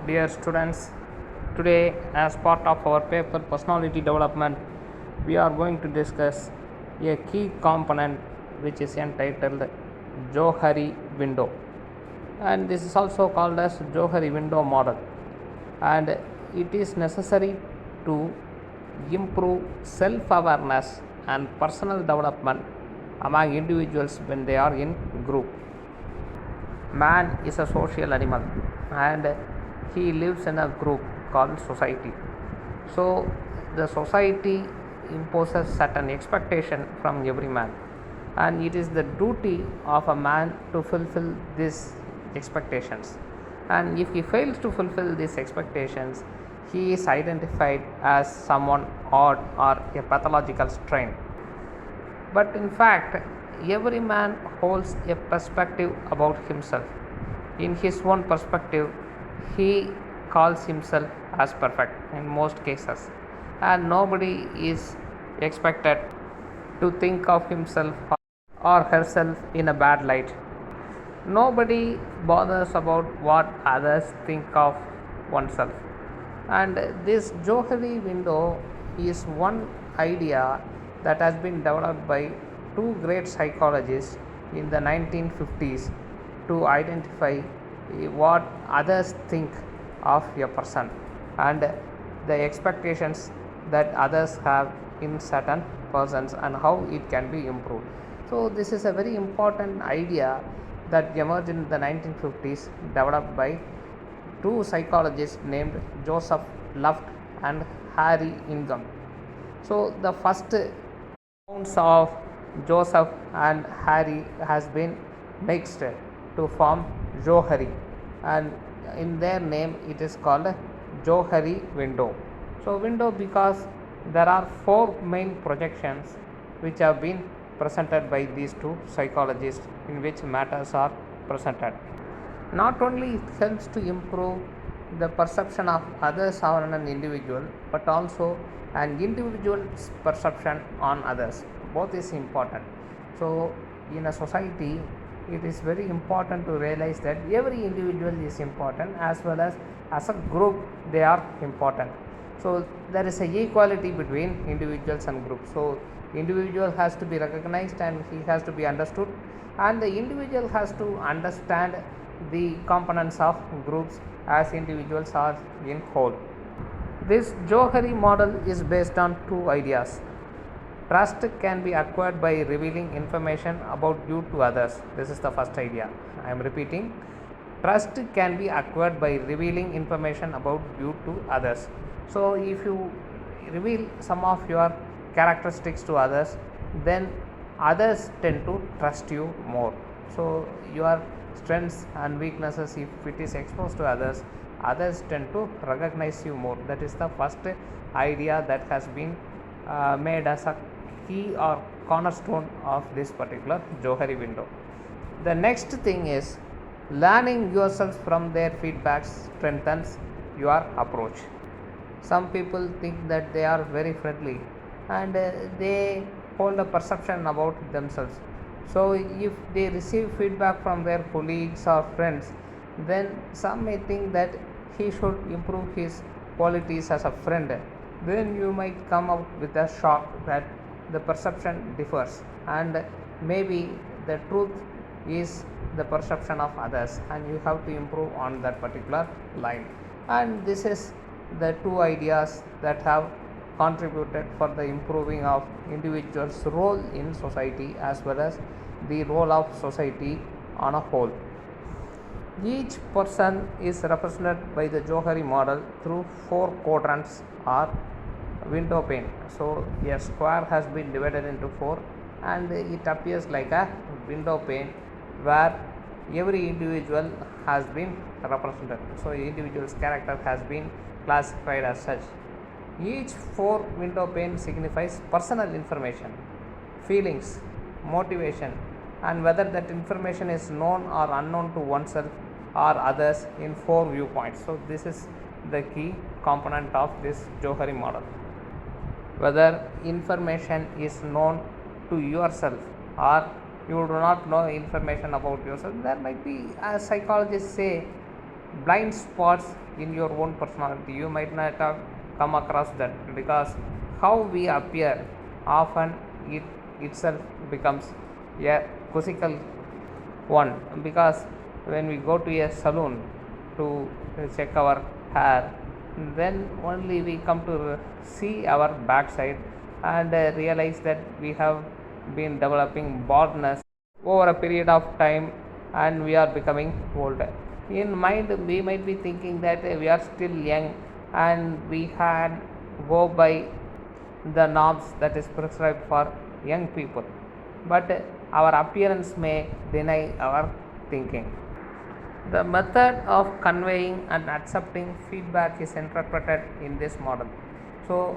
Dear students, today as part of our paper personality development, we are going to discuss a key component which is entitled Johari Window, and this is also called as Johari Window model, and it is necessary to improve self-awareness and personal development among individuals when they are in group. Man is a social animal and he lives in a group called society. So the society imposes certain expectation from every man, and it is the duty of a man to fulfill these expectations, and if he fails to fulfill these expectations, he is identified as someone odd or a pathological strain. But in fact, every man holds a perspective about himself. In his own perspective, he calls himself as perfect in most cases, and nobody is expected to think of himself or herself in a bad light. Nobody bothers about what others think of oneself. And this Johari window is one idea that has been developed by two great psychologists in the 1950s to identify what others think of a person and the expectations that others have in certain persons and how it can be improved. So this is a very important idea that emerged in the 1950s, developed by two psychologists named Joseph Luft and Harry Ingham. So the first rounds of Joseph and Harry has been mixed to form Johari, and in their name it is called Johari window. So window because there are four main projections which have been presented by these two psychologists in which matters are presented. Not only it helps to improve the perception of others on an individual, but also an individual's perception on others. Both is important. So in a society, it is very important to realize that every individual is important as well as a group they are important. So there is a equality between individuals and groups. So individual has to be recognized and he has to be understood, and the individual has to understand the components of groups as individuals are in whole. This Johari model is based on two ideas. Trust can be acquired by revealing information about you to others. This is the first idea. I am repeating. Trust can be acquired by revealing information about you to others. So if you reveal some of your characteristics to others, then others tend to trust you more. So your strengths and weaknesses, if it is exposed to others, others tend to recognize you more. That is the first idea that has been made as a key or cornerstone of this particular Johari window. The next thing is learning yourself from their feedbacks strengthens your approach. Some people think that they are very friendly and they hold a perception about themselves. So if they receive feedback from their colleagues or friends, then some may think that he should improve his qualities as a friend. Then you might come out with a shock that the perception differs, and maybe the truth is the perception of others, and you have to improve on that particular line. And this is the two ideas that have contributed for the improving of individuals' role in society as well as the role of society on a whole. Each person is represented by the Johari model through four quadrants or window pane. So a square has been divided into four, and it appears like a window pane where every individual has been represented. So individual's character has been classified as such. Each four window pane signifies personal information, feelings, motivation, and whether that information is known or unknown to oneself or others in four viewpoints. So this is the key component of this Johari model. Whether information is known to yourself or you do not know information about yourself, there might be, as psychologists say, blind spots in your own personality. You might not have come across that, because how we appear often it itself becomes a quizzical one. Because when we go to a salon to check our hair, then only we come to see our backside and realize that we have been developing baldness over a period of time, and we are becoming older. In mind we might be thinking that we are still young and we had go by the norms that is prescribed for young people, but our appearance may deny our thinking. The method of conveying and accepting feedback is interpreted in this model. So,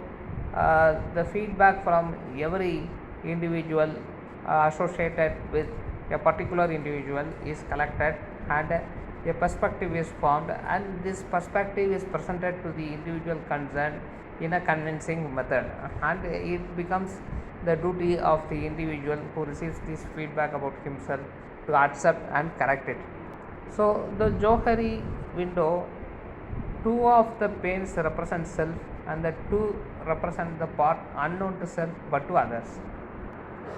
the feedback from every individual associated with a particular individual is collected, and a perspective is formed, and this perspective is presented to the individual concerned in a convincing method, and it becomes the duty of the individual who receives this feedback about himself to accept and correct it. So, the Johari window, two of the panes represent self and the two represent the part unknown to self but to others.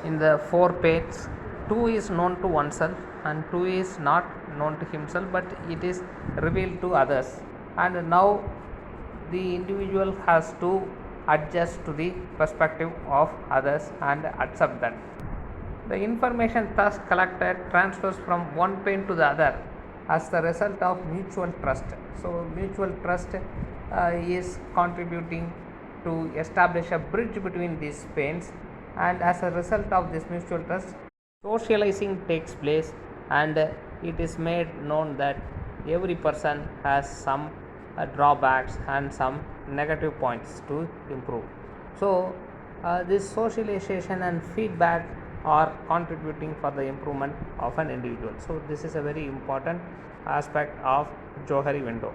In the four panes, two is known to oneself and two is not known to himself, but it is revealed to others. And now the individual has to adjust to the perspective of others and accept that. The information thus collected transfers from one pane to the other as the result of mutual trust. So, mutual trust is contributing to establish a bridge between these panes, and as a result of this mutual trust, socializing takes place, and it is made known that every person has some drawbacks and some negative points to improve. So, this socialization and feedback are contributing for the improvement of an individual. So, this is a very important aspect of Johari window.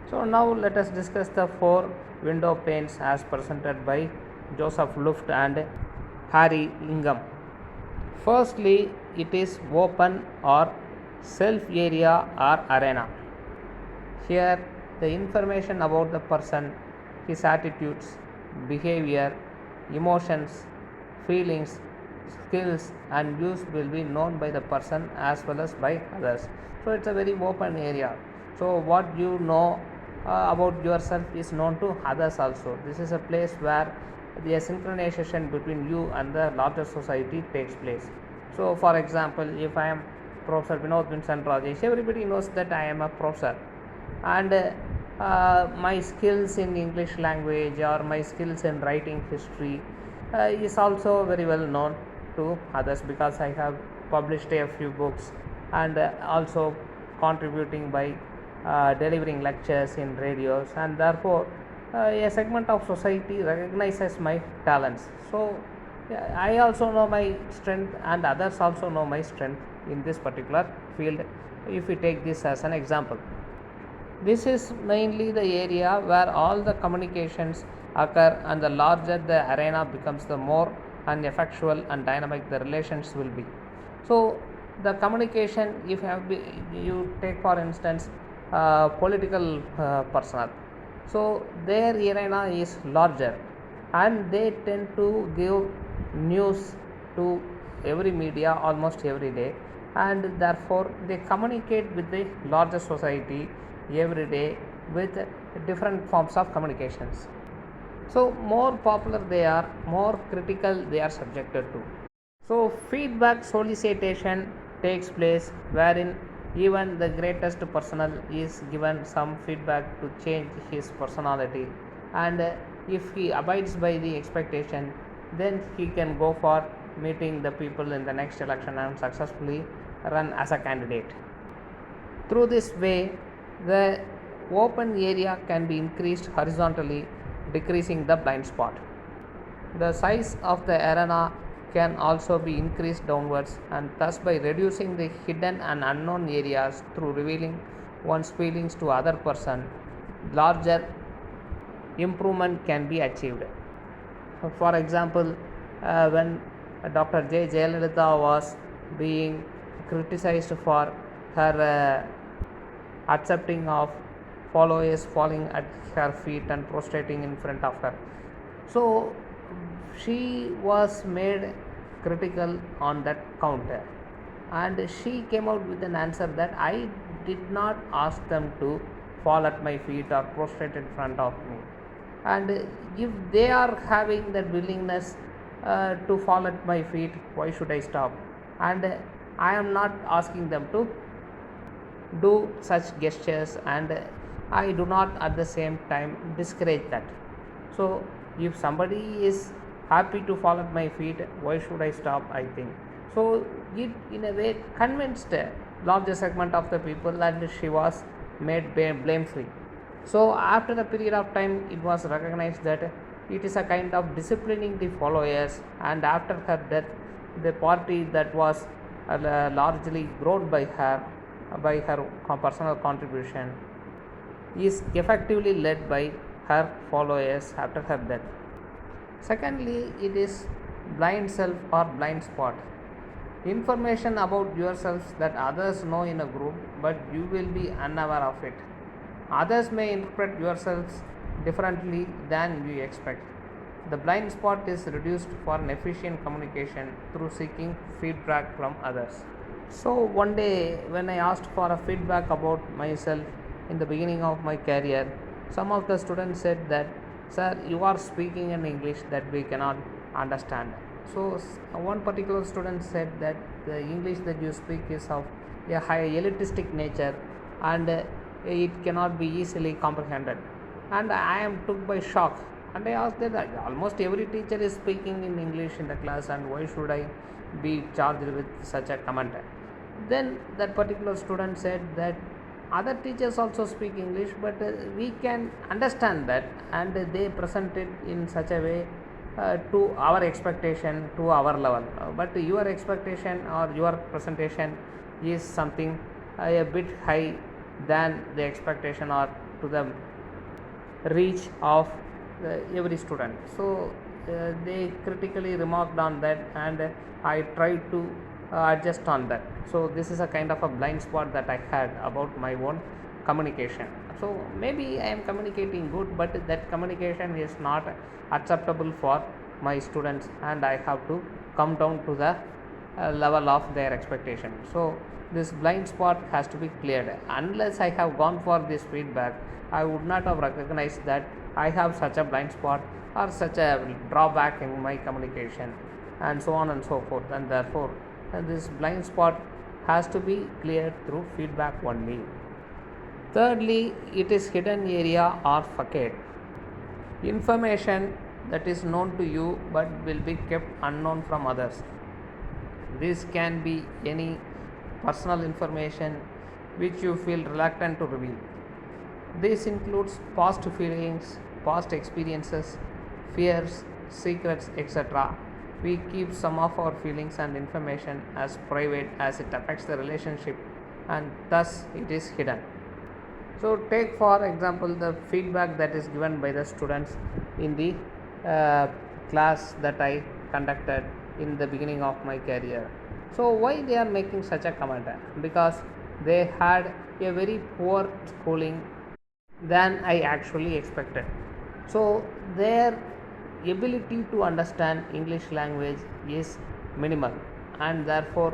So, now let us discuss the four window panes as presented by Joseph Luft and Harry Ingham. Firstly, it is open or self area or arena. Here, the information about the person, his attitudes, behavior, emotions, feelings, skills and views will be known by the person as well as by others. So, it's a very open area. So, what you know about yourself is known to others also. This is a place where the synchronization between you and the larger society takes place. So, for example, if I am Professor Vinod Vincent Rajesh, everybody knows that I am a professor, and my skills in English language or my skills in writing history is also very well known to others, because I have published a few books and also contributing by delivering lectures in radios, and therefore a segment of society recognizes my talents. So, I also know my strength and others also know my strength in this particular field, if we take this as an example. This is mainly the area where all the communications occur, and the larger the arena becomes, the more and effectual and dynamic the relations will be. So, the communication, if you take for instance political personnel, so their arena is larger and they tend to give news to every media almost every day, and therefore they communicate with the larger society every day with different forms of communications. So, more popular they are, more critical they are subjected to. So, feedback solicitation takes place wherein even the greatest personnel is given some feedback to change his personality, and if he abides by the expectation, then he can go for meeting the people in the next election and successfully run as a candidate. Through this way, the open area can be increased horizontally, decreasing the blind spot. The size of the arena can also be increased downwards, and thus by reducing the hidden and unknown areas through revealing one's feelings to other person, larger improvement can be achieved. For example, when Dr. J. Jayalalitha was being criticized for her accepting of followers falling at her feet and prostrating in front of her. So she was made critical on that counter, and she came out with an answer that I did not ask them to fall at my feet or prostrate in front of me, and if they are having that willingness to fall at my feet, why should I stop? And I am not asking them to do such gestures, and I do not at the same time discourage that. So if somebody is happy to fall at my feet, why should I stop? I think so. It in a way convinced a larger segment of the people, and she was made blame free. So after a period of time, it was recognized that it is a kind of disciplining the followers, and after her death, the party that was largely grown by her personal contribution is effectively led by her followers after her death. Secondly, it is blind self or blind spot. Information about yourselves that others know in a group, but you will be unaware of it. Others may interpret yourselves differently than you expect. The blind spot is reduced for an efficient communication through seeking feedback from others. So one day when I asked for a feedback about myself in the beginning of my career, some of the students said that, "Sir, you are speaking in English that we cannot understand." So one particular student said that the English that you speak is of a high elitistic nature, and it cannot be easily comprehended. And I am took by shock, and I asked that almost every teacher is speaking in English in the class, and why should I be charged with such a comment? Then that particular student said that other teachers also speak English, but we can understand that, and they present it in such a way to our expectation, to our level, but your expectation or your presentation is something a bit high than the expectation or to the reach of every student. So they critically remarked on that, and I tried to adjust on that. So this is a kind of a blind spot that I had about my own communication. So maybe I am communicating good, but that communication is not acceptable for my students, and I have to come down to the level of their expectation. So this blind spot has to be cleared. Unless I have gone for this feedback, I would not have recognized that I have such a blind spot or such a drawback in my communication, and so on and so forth. And therefore this blind spot has to be cleared through feedback only. Thirdly, it is hidden area or facade. Information that is known to you but will be kept unknown from others. This can be any personal information which you feel reluctant to reveal. This includes past feelings, past experiences, fears, secrets, etc. We keep some of our feelings and information as private as it affects the relationship, and thus it is hidden. So take for example the feedback that is given by the students in the class that I conducted in the beginning of my career. So why they are making such a comment? Because they had a very poor schooling than I actually expected. So their ability to understand English language is minimal, and therefore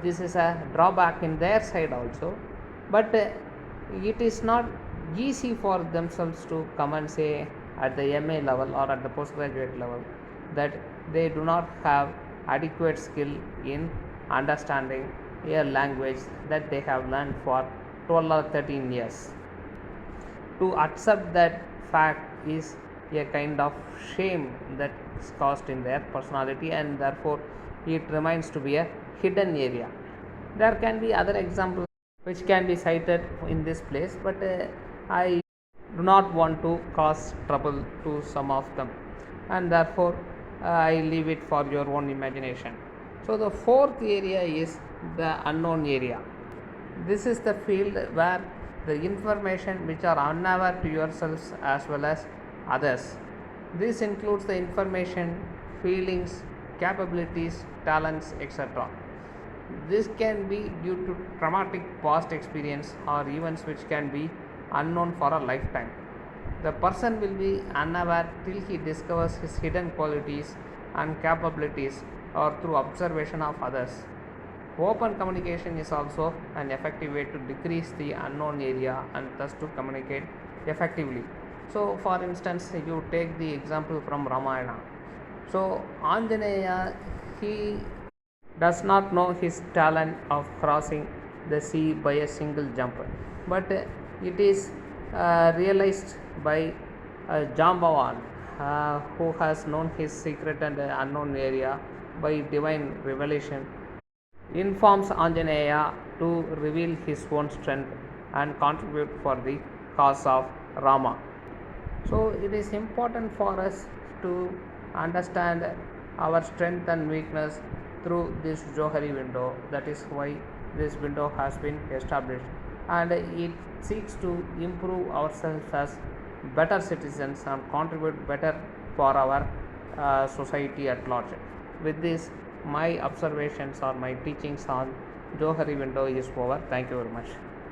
this is a drawback in their side also. But it is not easy for themselves to come and say at the MA level or at the postgraduate level that they do not have adequate skill in understanding a language that they have learned for 12 or 13 years. To accept that fact is a kind of shame that is caused in their personality, and therefore it remains to be a hidden area. There can be other examples which can be cited in this place, but I do not want to cause trouble to some of them, and therefore I leave it for your own imagination. So the fourth area is the unknown area. This is the field where the information which are unaware to yourselves as well as others. This includes the information, feelings, capabilities, talents, etc. This can be due to traumatic past experience or events which can be unknown for a lifetime. The person will be unaware till he discovers his hidden qualities and capabilities or through observation of others. Open communication is also an effective way to decrease the unknown area and thus to communicate effectively. So, for instance, you take the example from Ramayana. So, Anjaneya, he does not know his talent of crossing the sea by a single jump, but it is realized by Jambavan, who has known his secret and unknown area by divine revelation, informs Anjaneya to reveal his own strength and contribute for the cause of Rama. So it is important for us to understand our strength and weakness through this Johari window. That is why this window has been established, and it seeks to improve ourselves as better citizens and contribute better for our society at large. With this, my observations or my teachings on Johari window is over. Thank you very much.